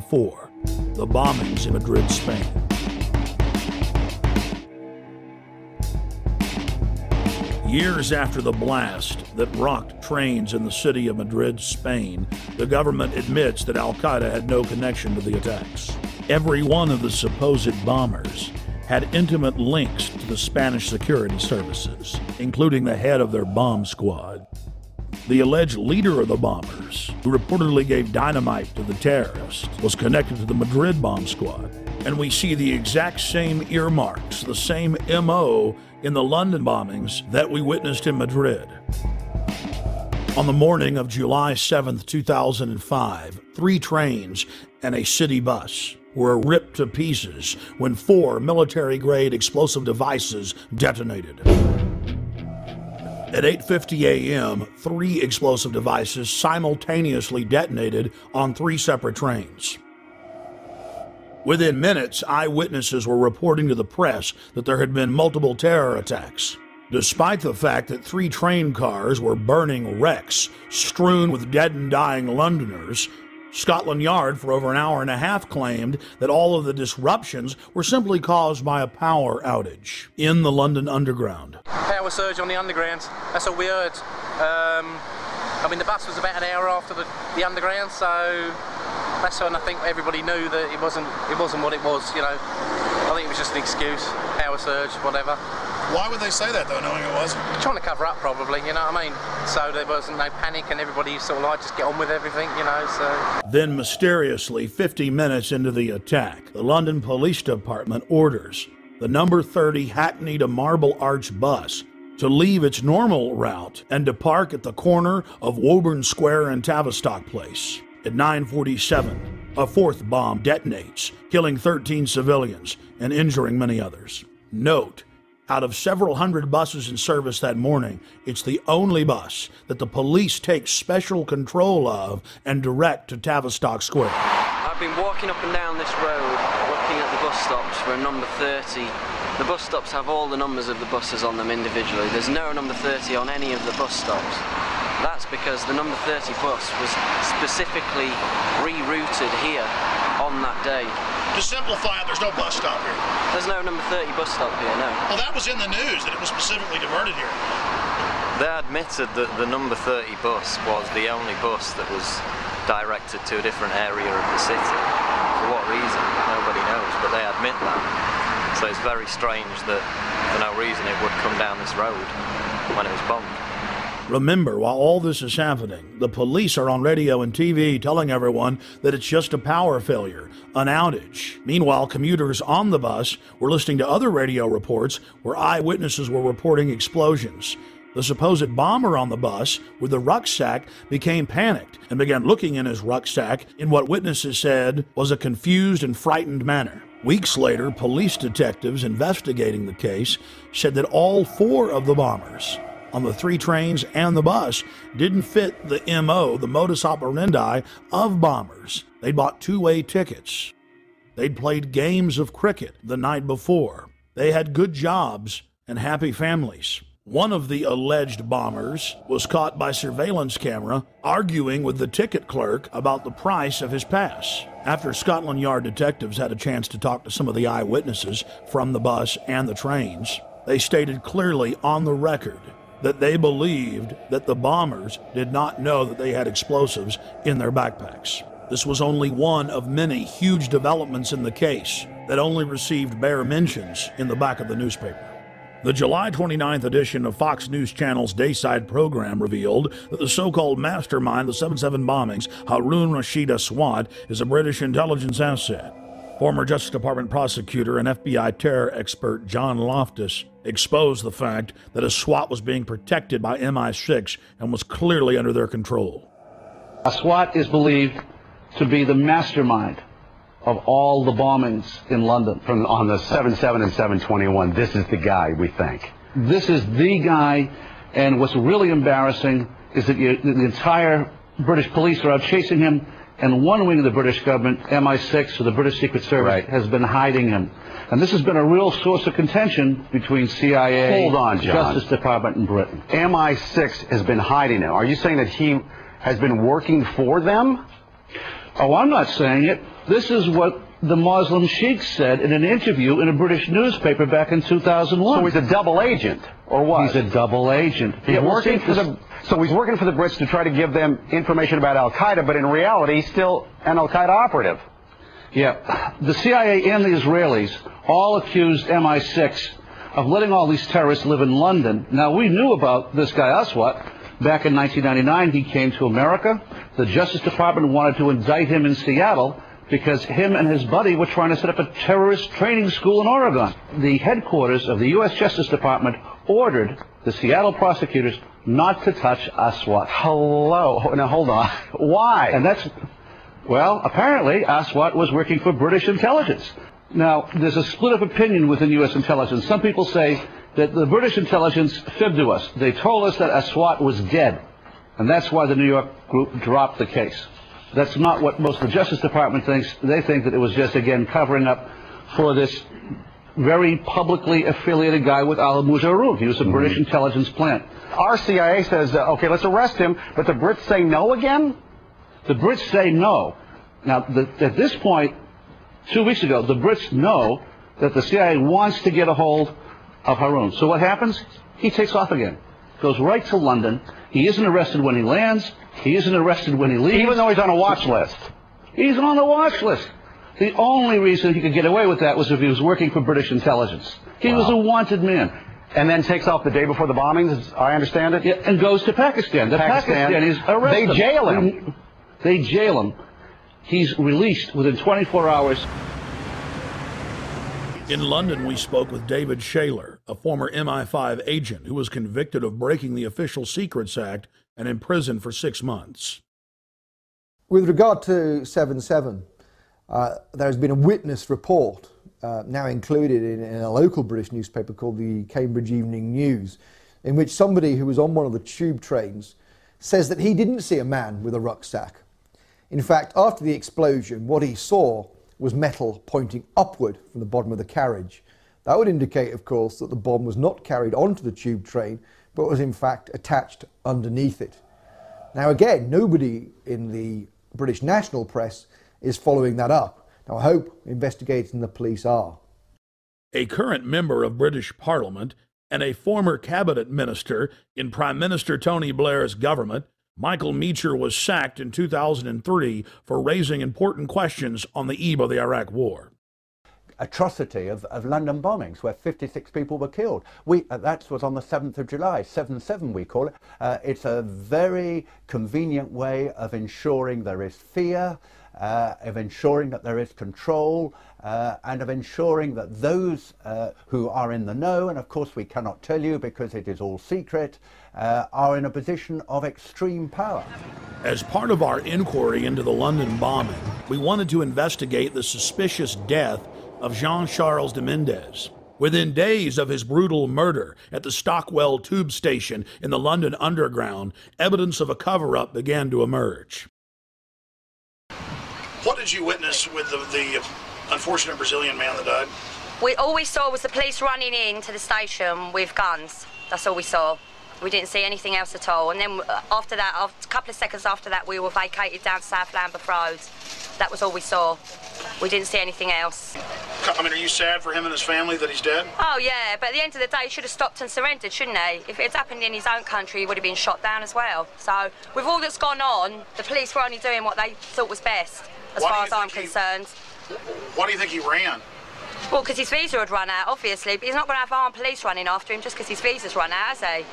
before, the bombings in Madrid, Spain. Years after the blast that rocked trains in the city of Madrid, Spain, the government admits that al-Qaeda had no connection to the attacks. Every one of the supposed bombers had intimate links to the Spanish security services, including the head of their bomb squad. The alleged leader of the bombers, who reportedly gave dynamite to the terrorists, was connected to the Madrid bomb squad. And we see the exact same earmarks, the same MO in the London bombings that we witnessed in Madrid. On the morning of July 7th, 2005, 3 trains and a city bus were ripped to pieces when 4 military-grade explosive devices detonated. At 8:50 a.m., 3 explosive devices simultaneously detonated on 3 separate trains. Within minutes, eyewitnesses were reporting to the press that there had been multiple terror attacks. Despite the fact that 3 train cars were burning wrecks strewn with dead and dying Londoners, Scotland Yard for over an hour and a half claimed that all of the disruptions were simply caused by a power outage in the London Underground. Power surge on the Underground, that's all we heard. I mean, the bus was about an hour after the Underground, so that's when I think everybody knew that it wasn't what it was, you know. I think it was just an excuse, power surge, whatever. Why would they say that though, knowing it wasn't? Trying to cover up probably, you know what I mean? So there wasn't no panic and everybody sort of like just get on with everything, you know, so. Then mysteriously, 50 minutes into the attack, the London Police Department orders the number 30 Hackney to Marble Arch bus to leave its normal route and to park at the corner of Woburn Square and Tavistock Place. At 9:47, a 4th bomb detonates, killing 13 civilians and injuring many others. Note, out of several hundred buses in service that morning, it's the only bus that the police take special control of and direct to Tavistock Square. I've been walking up and down this road, looking at the bus stops for a number 30. The bus stops have all the numbers of the buses on them individually. There's no number 30 on any of the bus stops. That's because the number 30 bus was specifically rerouted here on that day. To simplify it, there's no bus stop here. There's no number 30 bus stop here, no. Well, that was in the news, that it was specifically diverted here. They admitted that the number 30 bus was the only bus that was directed to a different area of the city. For what reason? Nobody knows, but they admit that. So it's very strange that for no reason it would come down this road when it was bombed. Remember, while all this is happening, the police are on radio and TV telling everyone that it's just a power failure, an outage. Meanwhile, commuters on the bus were listening to other radio reports where eyewitnesses were reporting explosions. The supposed bomber on the bus with the rucksack became panicked and began looking in his rucksack in what witnesses said was a confused and frightened manner. Weeks later, police detectives investigating the case said that all 4 of the bombers on the 3 trains and the bus didn't fit the MO, the modus operandi of bombers. They'd bought 2-way tickets. They'd played games of cricket the night before. They had good jobs and happy families. One of the alleged bombers was caught by surveillance camera arguing with the ticket clerk about the price of his pass. After Scotland Yard detectives had a chance to talk to some of the eyewitnesses from the bus and the trains, they stated clearly on the record that they believed that the bombers did not know that they had explosives in their backpacks. This was only one of many huge developments in the case that only received bare mentions in the back of the newspaper. The July 29th edition of Fox News Channel's Dayside program revealed that the so-called mastermind of the 7/7 bombings, Harun Rashid Aswad, is a British intelligence asset. Former Justice Department prosecutor and FBI terror expert John Loftus exposed the fact that Aswad was being protected by MI6 and was clearly under their control. Aswad is believed to be the mastermind of all the bombings in London. On the 7/7 and 7/21, this is the guy, we think. This is the guy, and what's really embarrassing is that the entire British police are out chasing him, and one wing of the British government, MI6, or the British Secret Service, has been hiding him. And this has been a real source of contention between CIA, Hold on, John. Justice Department, and Britain. MI6 has been hiding him. Are you saying that he has been working for them? Oh, I'm not saying it. This is what the Muslim sheikh said in an interview in a British newspaper back in 2001. So he's a double agent, or what? He's a double agent. So he's working for the Brits to try to give them information about Al-Qaeda, but in reality, he's still an Al-Qaeda operative. Yeah. The CIA and the Israelis all accused MI6 of letting all these terrorists live in London. Now, we knew about this guy Aswat. Back in 1999, he came to America. The Justice Department wanted to indict him in Seattle because him and his buddy were trying to set up a terrorist training school in Oregon. The headquarters of the U.S. Justice Department ordered the Seattle prosecutors not to touch Aswat. Hello. Now, hold on. Why? And that's, well, apparently Aswat was working for British intelligence. Now, there's a split of opinion within U.S. intelligence. Some people say that the British intelligence fibbed to us. They told us that Aswat was dead, and that's why the New York group dropped the case. That's not what most of the Justice Department thinks. They think that it was just, again, covering up for this very publicly affiliated guy with Al Mujaroub. He was a British intelligence plant. Our CIA says, okay, let's arrest him, but the Brits say no again? The Brits say no. Now, at this point, 2 weeks ago, the Brits know that the CIA wants to get a hold of Haroun. So what happens? He takes off again. Goes right to London. He isn't arrested when he lands. He isn't arrested when he leaves. Even though he's on a watch list. He's on the watch list. The only reason he could get away with that was if he was working for British intelligence. He was a wanted man. And then takes off the day before the bombings, as I understand it? Yeah, and goes to Pakistan. The Pakistanis arrest him. They jail him. They jail him. He's released within 24 hours. In London, we spoke with David Shaler, a former MI5 agent who was convicted of breaking the Official Secrets Act and imprisoned for 6 months. With regard to 7/7, there has been a witness report now included in a local British newspaper called the Cambridge Evening News, in which somebody who was on one of the tube trains says that he didn't see a man with a rucksack. In fact, after the explosion, what he saw was metal pointing upward from the bottom of the carriage. That would indicate, of course, that the bomb was not carried onto the tube train, but was in fact attached underneath it. Now again, nobody in the British national press is following that up. Now I hope investigators and the police are. A current member of British Parliament and a former cabinet minister in Prime Minister Tony Blair's government, Michael Meacher, was sacked in 2003 for raising important questions on the eve of the Iraq War. Atrocity of London bombings where 56 people were killed. That was on the 7th of July, 7/7 we call it. It's a very convenient way of ensuring there is fear, of ensuring that there is control, and of ensuring that those who are in the know, and of course we cannot tell you because it is all secret, are in a position of extreme power. As part of our inquiry into the London bombing, we wanted to investigate the suspicious death of Jean-Charles de Mendes. Within days of his brutal murder at the Stockwell tube station in the London Underground, evidence of a cover-up began to emerge. What did you witness with the unfortunate Brazilian man that died? All we saw was the police running into the station with guns. That's all we saw. We didn't see anything else at all. And then after that, a couple of seconds after that, we were vacated down South Lambeth Road. That was all we saw. We didn't see anything else. I mean, are you sad for him and his family that he's dead? Oh, yeah, but at the end of the day, he should have stopped and surrendered, shouldn't he? If it had happened in his own country, he would have been shot down as well. So, with all that's gone on, the police were only doing what they thought was best, as far as I'm concerned. Why do you think he ran? Well, because his visa had run out, obviously, but he's not going to have armed police running after him just because his visa's run out, has he?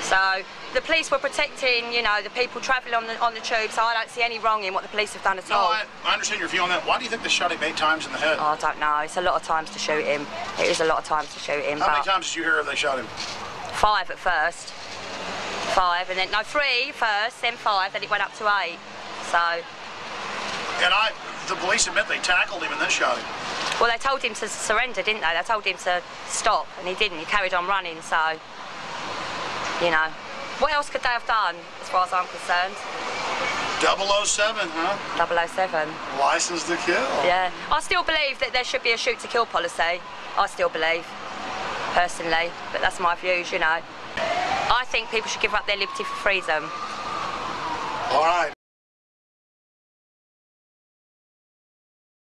So the police were protecting, you know, the people travelling on the tube, so I don't see any wrong in what the police have done at all. No, I understand your view on that. Why do you think they shot him 8 times in the head? Oh, I don't know. It's a lot of times to shoot him. It is a lot of times to shoot him. How many times did you hear if they shot him? 5 at first. 5, and then, no, 3 first, then 5, then it went up to 8. So... And the police admit they tackled him and then shot him. Well, they told him to surrender, didn't they? They told him to stop, and he didn't. He carried on running, so, you know. What else could they have done, as far as I'm concerned? 007, huh? 007. License to kill. Yeah. I still believe that there should be a shoot-to-kill policy. I still believe, personally, but that's my views, you know. I think people should give up their liberty for freedom. All right.